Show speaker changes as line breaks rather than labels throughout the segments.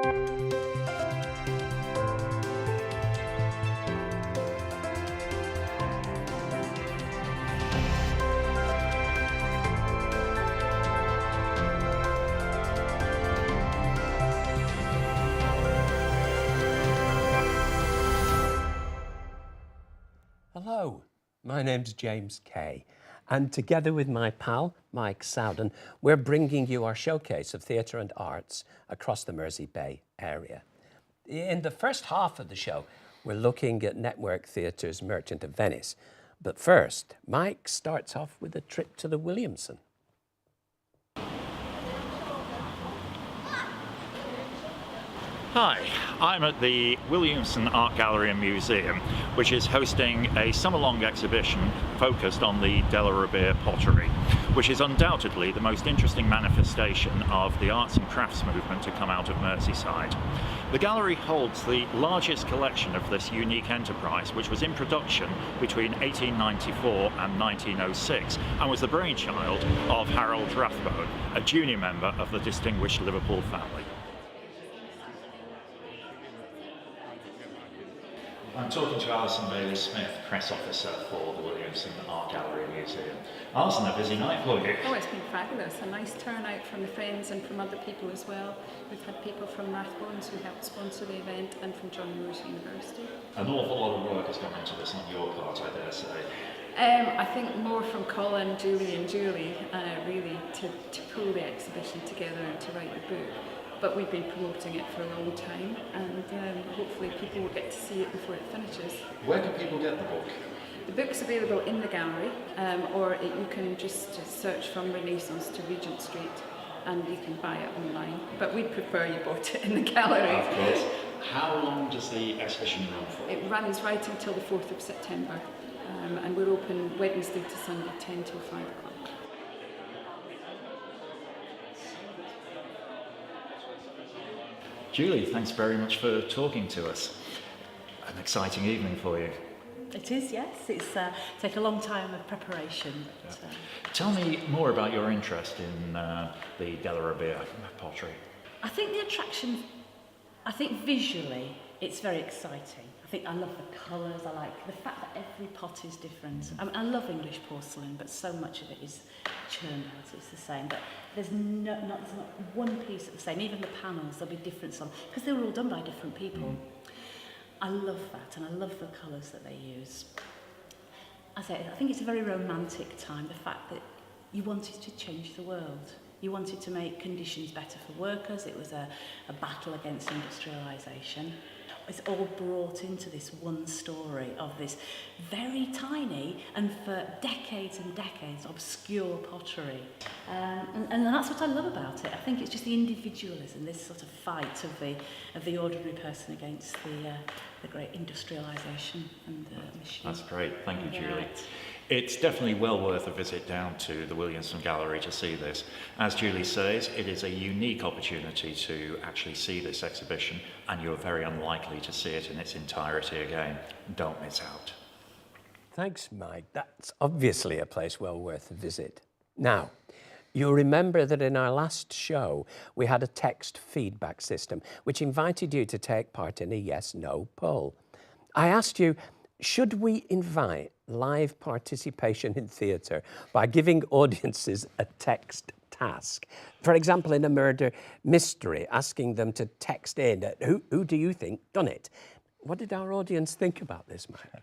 Hello, my name's James Kay, and together with my pal, Mike Sowden, we're bringing you our showcase of theatre and arts across the Mersey Bay area. In the first half of the show, we're looking at Network Theatre's Merchant of Venice. But first, Mike starts off with a trip to the Williamson.
Hi, I'm at the Williamson Art Gallery and Museum, which is hosting a summer-long exhibition focused on the Della Rovere pottery, which is undoubtedly the most interesting manifestation of the arts and crafts movement to come out of Merseyside. The gallery holds the largest collection of this unique enterprise, which was in production between 1894 and 1906, and was the brainchild of Harold Rathbone, a junior member of the distinguished Liverpool family. I'm talking to Alison Bailey-Smith, press officer for the Williamson Art Gallery and Museum. Alison, a busy night for you.
Oh, it's been fabulous. A nice turnout from the friends and from other people as well. We've had people from Rathbones who helped sponsor the event and from John Moores University.
An awful lot of work has gone into this on your part, I dare say.
I think more from Colin, Julie and Julie, really, to pull the exhibition together and to write the book. But we've been promoting it for a long time, and hopefully people will get to see it before it finishes.
Where can people get the book?
The book's available in the gallery, or you can just search from Renaissance to Regent Street, and you can buy it online. But we'd prefer you bought it in the gallery.
Of course. How long does the exhibition run for?
It runs right until the 4th of September, and we're open Wednesday to Sunday, 10 till 5 o'clock.
Julie, thanks very much for talking to us. An exciting evening for you.
It is, yes. It's taken a long time of preparation. But,
Tell me more about your interest in the Della Rovere pottery.
I think the attraction, visually, it's very exciting. I love the colours, I like the fact that every pot is different. I love English porcelain, but so much of it is churned out, it's the same. But there's not one piece that's the same. Even the panels, there'll be difference on, because they were all done by different people. I love that, and I love the colours that they use. I think it's a very romantic time, the fact that you wanted to change the world. You wanted to make conditions better for workers. It was a battle against industrialisation. It's all brought into this one story of this very tiny and for decades and decades obscure pottery. And that's what I love about it. I think it's just the individualism, this sort of fight of the ordinary person against the great industrialisation and the machine.
That's great. Thank you, Julie.
Right.
It's definitely well worth a visit down to the Williamson Gallery to see this. As Julie says, it is a unique opportunity to actually see this exhibition, and you're very unlikely to see it in its entirety again. Don't miss out.
Thanks, Mike. That's obviously a place well worth a visit. Now, you'll remember that in our last show, we had a text feedback system, which invited you to take part in a yes-no poll. I asked you, should we invite live participation in theatre by giving audiences a text task? For example, in a murder mystery, asking them to text in, who do you think done it? What did our audience think about this, Mike?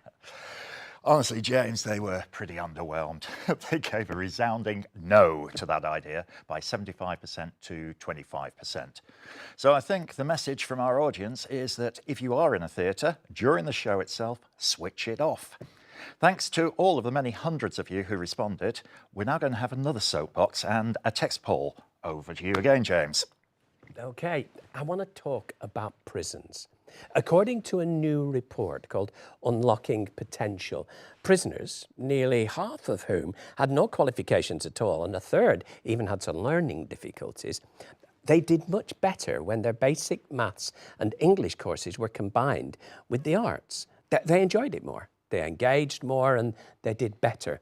Honestly, James, they were pretty underwhelmed. They gave a resounding no to that idea by 75% to 25%. So I think the message from our audience is that if you are in a theatre, during the show itself, switch it off. Thanks to all of the many hundreds of you who responded, we're now going to have another soapbox and a text poll. Over to you again, James.
Okay, I want to talk about prisons. According to a new report called Unlocking Potential, prisoners, nearly half of whom had no qualifications at all, and a third even had some learning difficulties, they did much better when their basic maths and English courses were combined with the arts. They enjoyed it more, they engaged more, and they did better.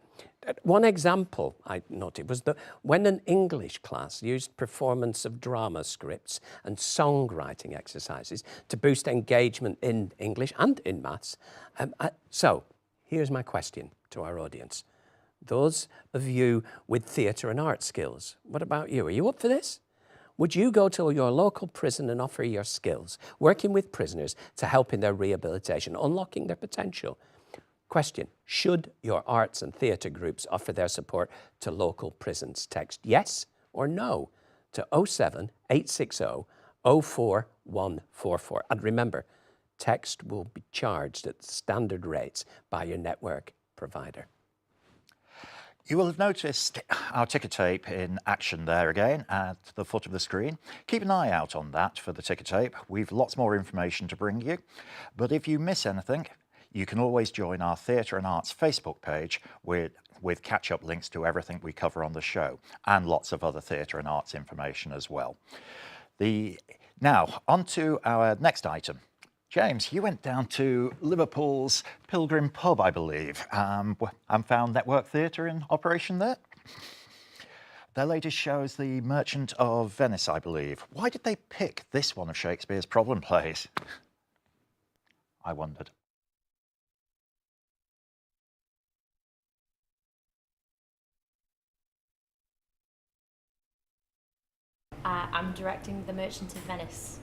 One example I noted was that when an English class used performance of drama scripts and songwriting exercises to boost engagement in English and in maths. So here's my question to our audience. Those of you with theatre and art skills, what about you? Are you up for this? Would you go to your local prison and offer your skills, working with prisoners to help in their rehabilitation, unlocking their potential? Question, should your arts and theatre groups offer their support to local prisons? Text yes or no to 07 860 04144. And remember, text will be charged at standard rates by your network provider.
You will have noticed our ticker tape in action there again at the foot of the screen. Keep an eye out on that for the ticker tape. We've lots more information to bring you. But if you miss anything, you can always join our Theatre and Arts Facebook page with catch-up links to everything we cover on the show and lots of other theatre and arts information as well. Now, on to our next item. James, you went down to Liverpool's Pilgrim Pub, I believe, and found Network Theatre in operation there. Their latest show is The Merchant of Venice, I believe. Why did they pick this one of Shakespeare's problem plays? I wondered.
I'm directing The Merchant of Venice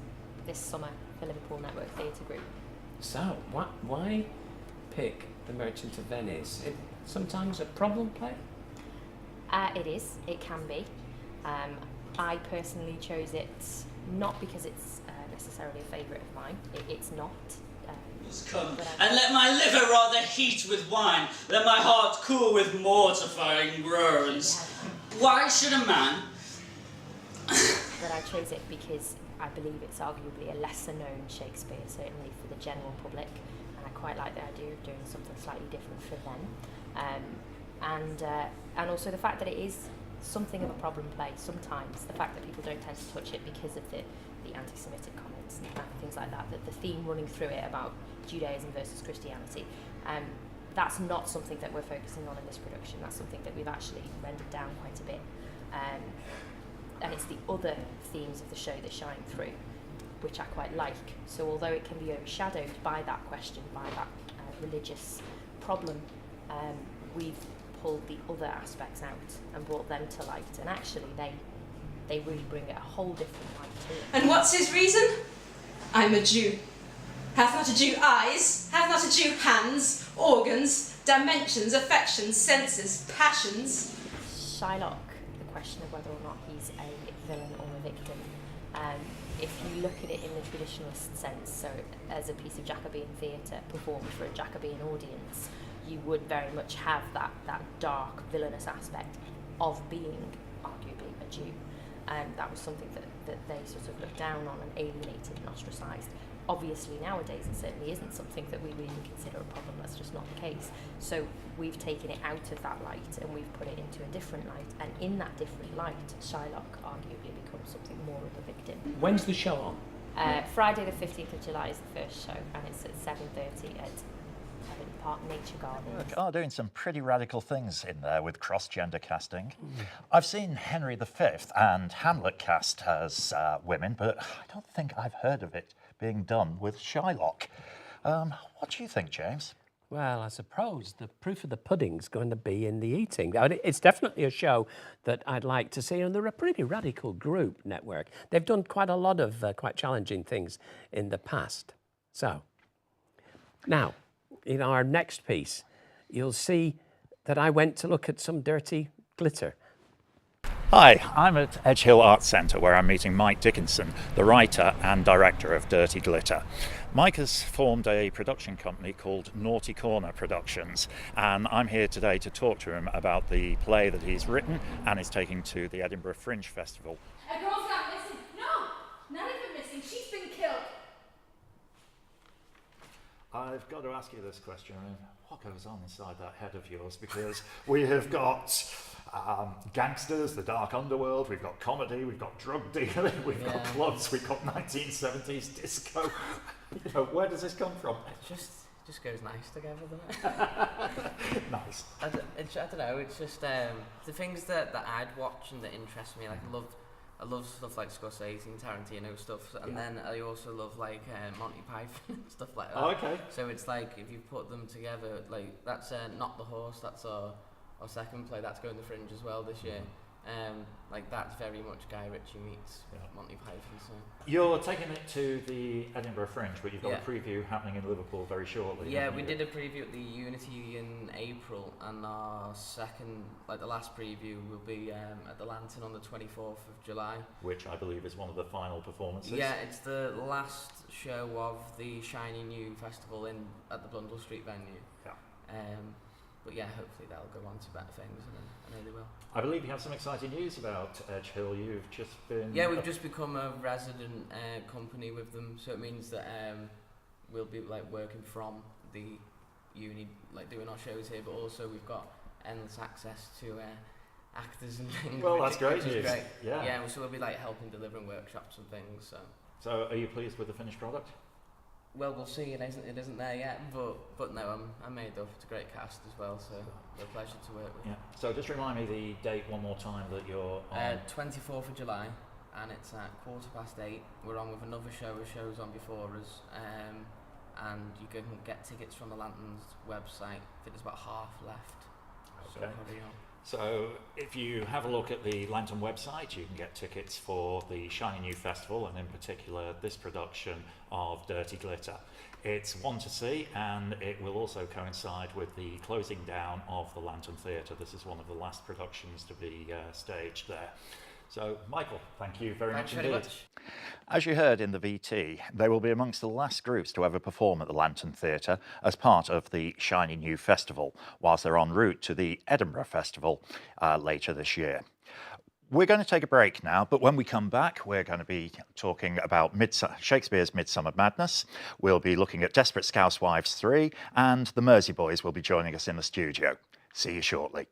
this summer for Liverpool Network Theatre Group.
So, why pick The Merchant of Venice? It's sometimes a problem play?
It is, it can be. I personally chose it not because it's necessarily a favourite of mine. It's not.
Come and let my liver rather heat with wine, let my heart cool with mortifying groans. Why should a man...
But I chose it because I believe it's arguably a lesser known Shakespeare, certainly for the general public, and I quite like the idea of doing something slightly different for them. And also the fact that it is something of a problem play sometimes, the fact that people don't tend to touch it because of the anti-Semitic comments and things like that, the theme running through it about Judaism versus Christianity. That's not something that we're focusing on in this production. That's something that we've actually rendered down quite a bit. And it's the other themes of the show that shine through, which I quite like. So although it can be overshadowed by that question, by that religious problem, we've pulled the other aspects out and brought them to light. And actually, they really bring it a whole different light to it.
And what's his reason? I'm a Jew. Hath not a Jew eyes? Hath not a Jew hands, organs, dimensions, affections, senses, passions?
Shylock, the question of whether or not he's a villain or a victim. If you look at it in the traditionalist sense, so as a piece of Jacobean theatre performed for a Jacobean audience, you would very much have that dark, villainous aspect of being arguably a Jew. And that was something that they sort of looked down on and alienated and ostracised. Obviously nowadays it certainly isn't something that we really consider a problem, that's just not the case. So we've taken it out of that light and we've put it into a different light, and in that different light, Shylock arguably becomes something more of a victim.
When's the show on?
Friday the 15th of July is the first show, and it's at 7:30 at Park Nature Garden.
Look, are doing some pretty radical things in there with cross-gender casting. I've seen Henry V and Hamlet cast as women, but I don't think I've heard of it being done with Shylock. What do you think, James?
Well, I suppose the proof of the pudding's going to be in the eating. I mean, it's definitely a show that I'd like to see, and they're a pretty radical group, Network. They've done quite a lot of quite challenging things in the past. So, now, in our next piece, you'll see that I went to look at some dirty glitter.
Hi, I'm at Edge Hill Arts Centre where I'm meeting Mike Dickinson, the writer and director of Dirty Glitter. Mike has formed a production company called Naughty Corner Productions, and I'm here today to talk to him about the play that he's written and is taking to the Edinburgh Fringe Festival.
A girl's got missing. No, not even missing. She's been killed.
I've got to ask you this question. I mean, what goes on inside that head of yours? Because we have got gangsters, the dark underworld, we've got comedy, we've got drug dealing, we've got clubs, we've got 1970s disco. You know, where does this come from?
just goes nice together, doesn't it?
Nice.
I don't know. It's just the things that I'd watch and that interest me. Like I love stuff like Scorsese and Tarantino stuff, and then I also love like Monty Python and stuff like that.
Oh, okay.
So it's like if you put them together, like that's Not the Horse. That's our second play. That's going to the Fringe as well this year. Like that's very much Guy Ritchie meets Monty Python. So
You're taking it to the Edinburgh Fringe, but you've got a preview happening in Liverpool very shortly.
Yeah, we did a preview at the Unity in April, and our second, like the last preview, will be at the Lantern on the 24th of July.
Which I believe is one of the final performances.
Yeah, it's the last show of the Shiny New Festival at the Blundell Street venue.
Yeah.
But yeah, hopefully they'll go on to better things, and I know they will.
I believe you have some exciting news about Edge Hill. You've just been...
Yeah, we've just become a resident company with them, so it means that we'll be like working from the uni, like doing our shows here, but also we've got endless access to actors and things.
Well, that's great
news.
news.
Great.
Yeah.
Yeah, so we'll be like helping delivering workshops and things.
So are you pleased with the finished product?
Well, we'll see. It isn't there yet, but no, I'm made up. It's a great cast as well, so a pleasure to work with.
Yeah. So just remind me the date one more time that you're on.
24th of July, and it's at 8:15. We're on with another show. A show's on before us, and you can get tickets from the Lantern's website. I think there's about half left.
Okay.
So probably on.
So if you have a look at the Lantern website, you can get tickets for the Shiny New Festival, and in particular this production of Dirty Glitter. It's one to see, and it will also coincide with the closing down of the Lantern Theatre. This is one of the last productions to be staged there. So, Michael, thank you very much indeed. As you heard in the VT, they will be amongst the last groups to ever perform at the Lantern Theatre as part of the Shiny New Festival, whilst they're en route to the Edinburgh Festival later this year. We're going to take a break now, but when we come back, we're going to be talking about Shakespeare's Midsummer Madness. We'll be looking at Desperate Housewives 3, and the Mersey Boys will be joining us in the studio. See you shortly.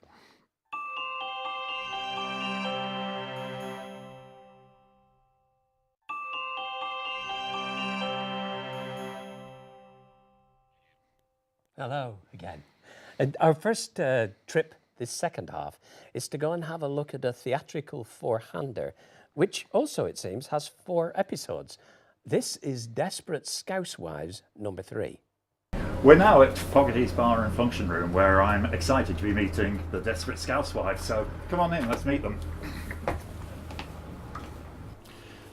Hello again. And our first trip this second half is to go and have a look at a theatrical four-hander, which also, it seems, has 4 episodes. This is Desperate Housewives number 3.
We're now at Fogarty's Bar and Function Room, where I'm excited to be meeting the Desperate Housewives. So come on in, let's meet them.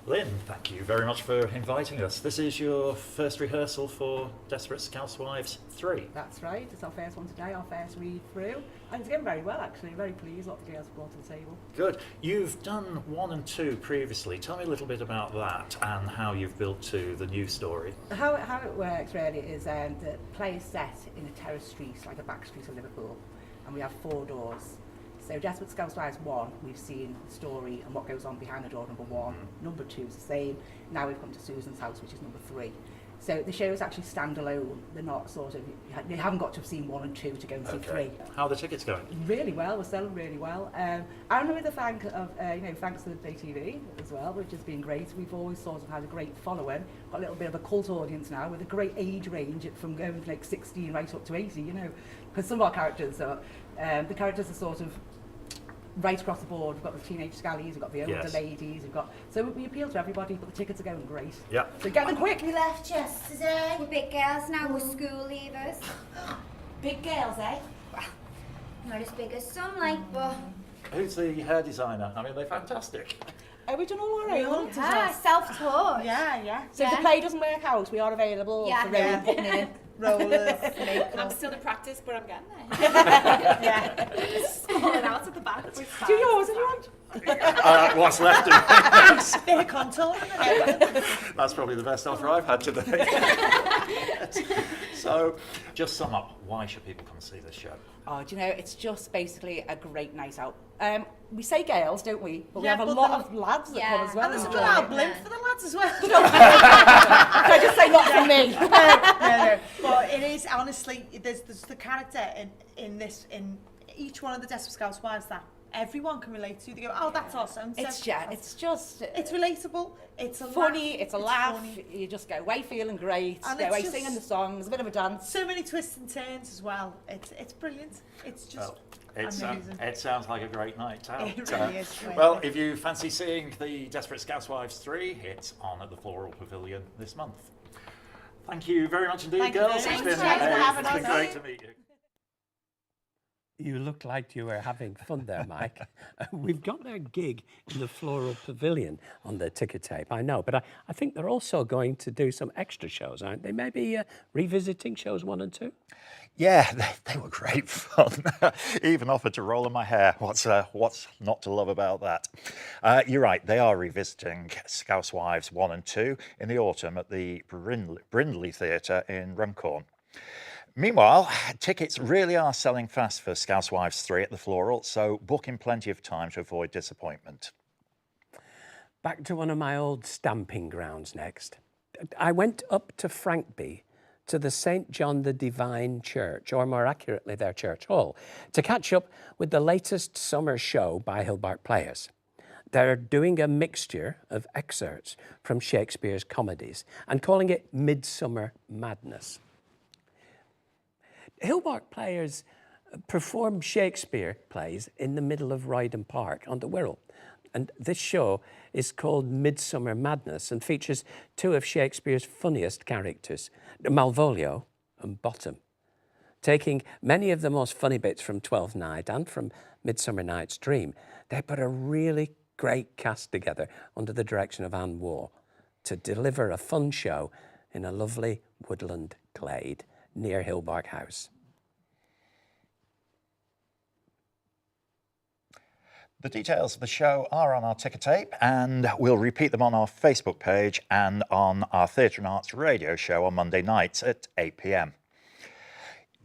Lynn, thank you very much for inviting us. This is your first rehearsal for Desperate Housewives 3.
That's right, it's our first one today, our first read through. And it's going very well actually, very pleased, lots of girls brought to the table.
Good. You've done 1 and 2 previously. Tell me a little bit about that and how you've built to the new story.
How it works really is the play is set in a terrace street, like a back street of Liverpool, and we have 4 doors. So Desperate Housewives 1, we've seen the story and what goes on behind the door, number 1. Number 2 is the same. Now we've come to Susan's house, which is number 3. So the shows actually stand alone. They're not sort of, they haven't got to have seen 1 and 2 to go and see 3.
How are the tickets going?
Really well, we're selling really well. I'm with a thanks to the BTV as well, which has been great. We've always sort of had a great following, got a little bit of a cult audience now with a great age range from going from like 16 right up to 80, you know, because some of our characters are, the characters are sort of right across the board. We've got the teenage scallies, we've got the older ladies, so we appeal to everybody, but the tickets are going great.
Yeah.
So get them quick.
We left yesterday. We're big girls now, we're school leavers.
Big girls, eh?
Well, not as big as some, like, but...
Who's the hair designer? I mean, they're fantastic.
We done all our own.
Yeah, self-taught.
Yeah.
So if the play doesn't work out, we are available for Rowan putting in.
Rollers, makeup.
I'm still in practice, but I'm getting there.
Yeah.
Smalling out at the back.
Do yours if you want.
What's left of it?
Bit of contour.
That's probably the best offer I've had today. So, just sum up, why should people come see this show?
Oh, do you know, it's just basically a great night out. We say girls, don't we? But we
Yeah,
have a
but
lot of lads that come as well.
And there's a little blimp for the lads as well.
Can I just say not for me?
No. But it is, honestly, there's the character in each one of the Desperate Housewives that
everyone can relate to. They go, oh, that's our so-and-so.
It's just
It's relatable. It's a
funny.
laugh.
It's a laugh. You just go away feeling great.
And
go
it's
away
just
singing the songs. A bit of a dance.
So many twists and turns as well. It's brilliant. It's just amazing.
It sounds like a great night out.
It really is.
Well, if you fancy seeing the Desperate Housewives 3, it's on at the Floral Pavilion this month. Thank you very much indeed, girls.
It's
been great to meet you.
You look like you were having fun there, Mike. We've got their gig in the Floral Pavilion on the ticker tape, I know, but I think they're also going to do some extra shows, aren't they? Maybe revisiting shows 1 and 2?
Yeah, they were great fun. Even offered to roll in my hair. What's not to love about that? You're right, they are revisiting Housewives 1 and 2 in the autumn at the Brindley Theatre in Runcorn. Meanwhile, tickets really are selling fast for Housewives 3 at the Floral, so book in plenty of time to avoid disappointment.
Back to one of my old stamping grounds next. I went up to Frankby to the St. John the Divine Church, or more accurately, their church hall, to catch up with the latest summer show by Hillbark Players. They're doing a mixture of excerpts from Shakespeare's comedies and calling it Midsummer Madness. Hillbark Players perform Shakespeare plays in the middle of Roydon Park on the Wirral. And this show is called Midsummer Madness and features 2 of Shakespeare's funniest characters, Malvolio and Bottom. Taking many of the most funny bits from Twelfth Night and from Midsummer Night's Dream, they put a really great cast together under the direction of Anne Waugh to deliver a fun show in a lovely woodland glade near Hillbark House.
The details of the show are on our ticker tape, and we'll repeat them on our Facebook page and on our Theatre and Arts radio show on Monday nights at 8 p.m.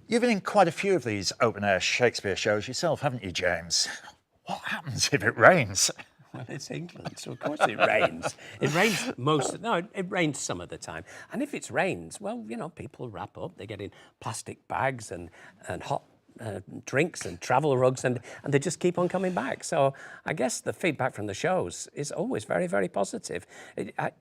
You've been in quite a few of these open-air Shakespeare shows yourself, haven't you, James? What happens if it rains?
Well, it's England, so of course it rains. It rains it rains some of the time. And if it rains, well, you know, people wrap up. They get in plastic bags and hot drinks and travel rugs, and they just keep on coming back. So I guess the feedback from the shows is always very, very positive.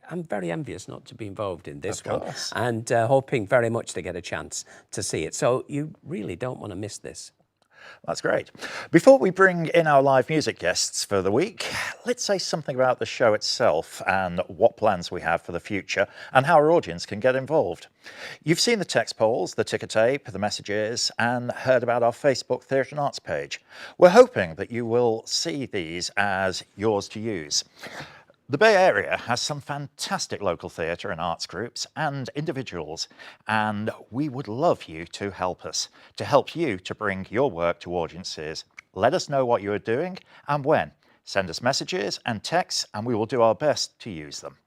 I'm very envious not to be involved in this one, and hoping very much to get a chance to see it. So you really don't want to miss this.
That's great. Before we bring in our live music guests for the week, let's say something about the show itself and what plans we have for the future and how our audience can get involved. You've seen the text polls, the ticker tape, the messages, and heard about our Facebook Theatre and Arts page. We're hoping that you will see these as yours to use. The Bay Area has some fantastic local theatre and arts groups and individuals, and we would love you to help us, to help you to bring your work to audiences. Let us know what you are doing and when. Send us messages and texts, and we will do our best to use them.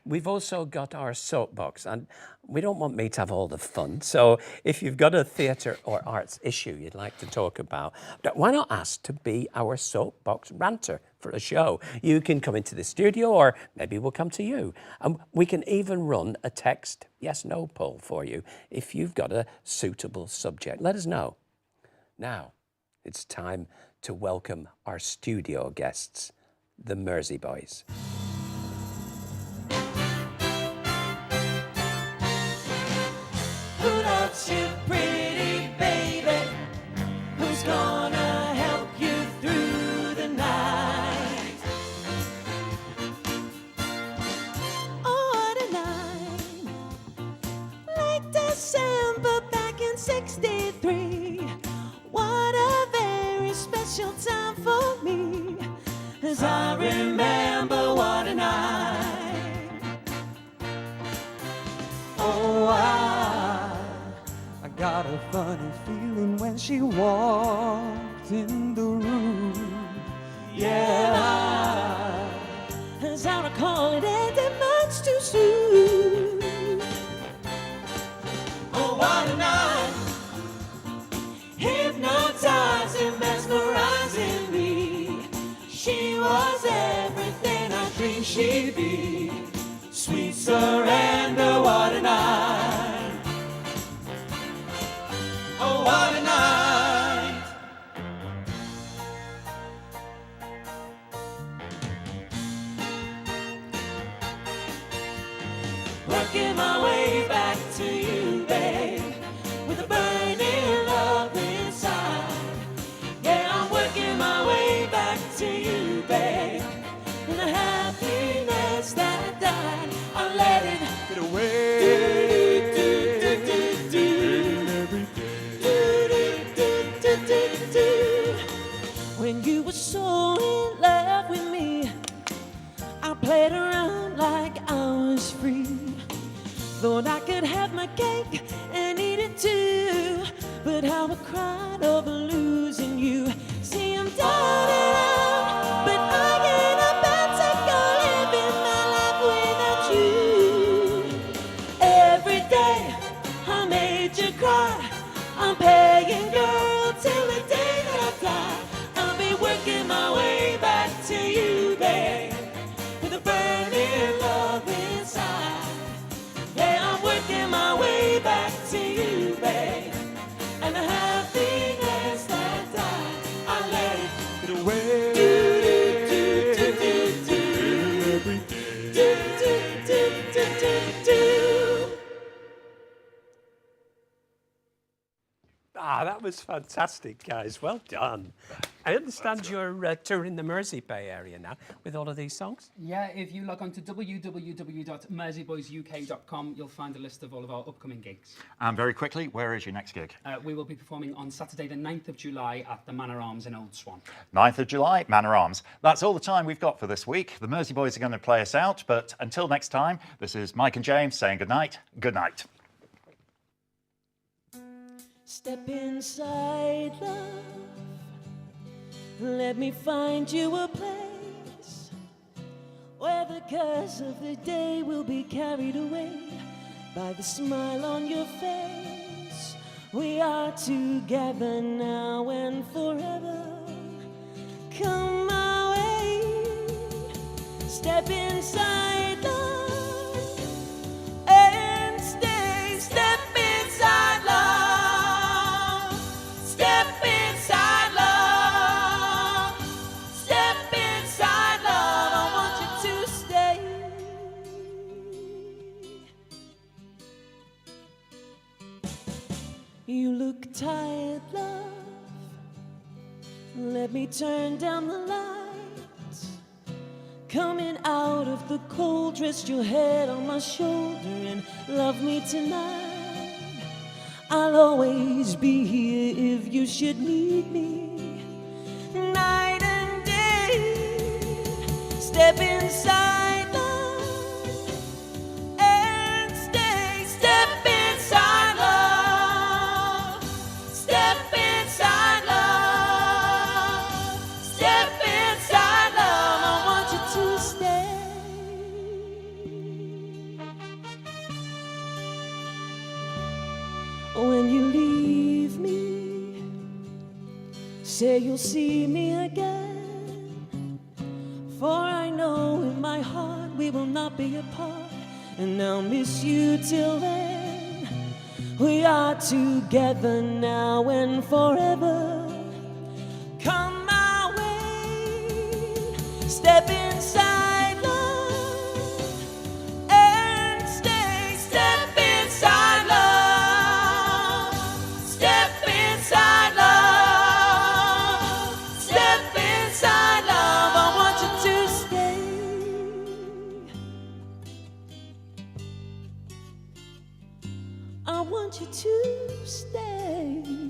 We've also got our soapbox, and we don't want me to have all the fun. So if you've got a theatre or arts issue you'd like to talk about, why not ask to be our soapbox ranter for a show? You can come into the studio, or maybe we'll come to you. And we can even run a text yes/no poll for you if you've got a suitable subject. Let us know. Now, it's time to welcome our studio guests, the Mersey Boys.
Who loves you, pretty baby? Who's gonna help you through the night? Oh, what a night, like December back in '63. What a very special time for me, as I remember what a night. Oh, I got a funny feeling when she walked in the room. Yeah, as I recall, it ended much too soon. Oh, what a night, hypnotizing, mesmerizing me. She was everything I dreamed she'd be. Sweet surrender, what a night. Oh, what a night. working my way back to you, babe, with a burning love inside. Yeah, I'm working my way back to you, babe, and the happiness that died, I let it get away. When you were so in love with me, I played around like I was free. Thought I could have my cake and eat it too, but how I cried over losing you. See, I'm down and out, but I ain't about to go living my life without you. Every day I made you cry. I'm paying, girl, till the day that I die. I'll be working my way back to you, babe, with a burning love inside. Yeah, I'm working my way back to you, babe, and the happiness that died, I let it get away.
Ah, that was fantastic, guys. Well done. I understand you're touring the Mersey Bay area now with all of these songs.
Yeah, if you log on to www.merseyboysuk.com, you'll find a list of all of our upcoming gigs.
And very quickly, where is your next gig?
We will be performing on Saturday the 9th of July at the Manor Arms in Old Swan.
9th of July, Manor Arms. That's all the time we've got for this week. The Mersey Boys are going to play us out, but until next time, this is Mike and James saying good night. Good night.
Step inside, love. Let me find you a place where the curse of the day will be carried away by the smile on your face. We are together now and forever. Come my way. Step inside, love, and stay. Step inside, love. Step inside, love. Step inside, love. I want you to stay. You look tired, love. Let me turn down the lights. Coming out of the cold, rest your head on my shoulder and love me tonight. I'll always be here if you should need me, night and day. Step inside, love, and stay. Step inside, love. Step inside, love. Step inside, love. I want you to stay. When you leave me, say you'll see me again. For I know in my heart we will not be apart, and I'll miss you till then. We are together now and forever. Come my way. Step inside, love, and stay. Step inside, love. Step inside, love. Step inside, love. I want you to stay. I want you to stay.